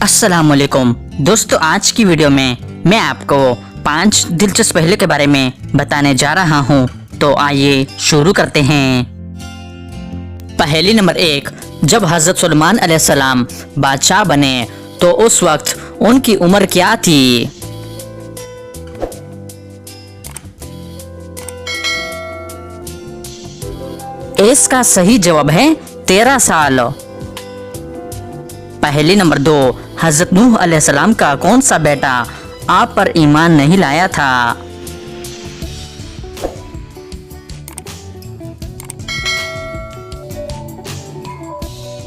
अस्सलामुअलैकुम दोस्तों, आज की वीडियो में मैं आपको 5 दिलचस्प पहलू के बारे में बताने जा रहा हूं। तो आइए शुरू करते हैं। पहेली नंबर 1, जब हजरत सुलेमान अलैहिस्सलाम बादशाह बने तो उस वक्त उनकी उम्र क्या थी? इसका सही जवाब है 13 साल। पहेली नंबर 2, हजरत नूह अलैहिस्सलाम का कौन सा बेटा आप पर ईमान नहीं लाया था?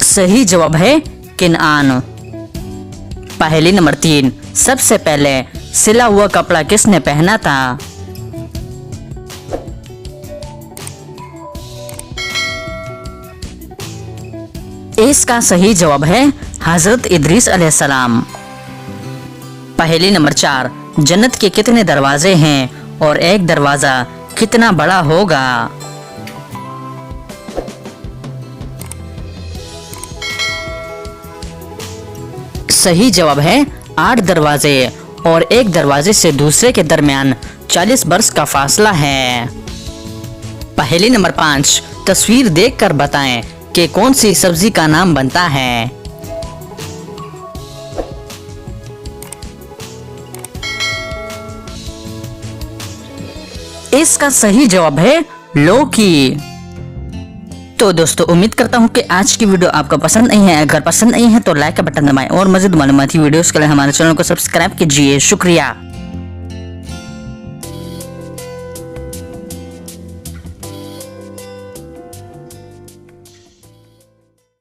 सही जवाब है किनआन। पहेली नंबर 3, सबसे पहले सिला हुआ कपड़ा किसने पहना था? इसका सही जवाब है हजरत इदरीस अलैहिस्सलाम। पहेली नंबर 4, जन्नत के कितने दरवाजे हैं और एक दरवाजा कितना बड़ा होगा? सही जवाब है 8 दरवाजे और एक दरवाजे से दूसरे के दरमियान 40 बरस का फासला है। पहेली नंबर 5, तस्वीर देखकर बताएं कि कौन सी सब्जी का नाम बनता है? इसका सही जवाब है लौकी। तो दोस्तों, उम्मीद करता हूँ कि आज की वीडियो आपको पसंद नहीं है। अगर पसंद नहीं है तो लाइक का बटन दबाएं और मज़ीद मालूमाती वीडियोस के लिए हमारे चैनल को सब्सक्राइब कीजिए। शुक्रिया।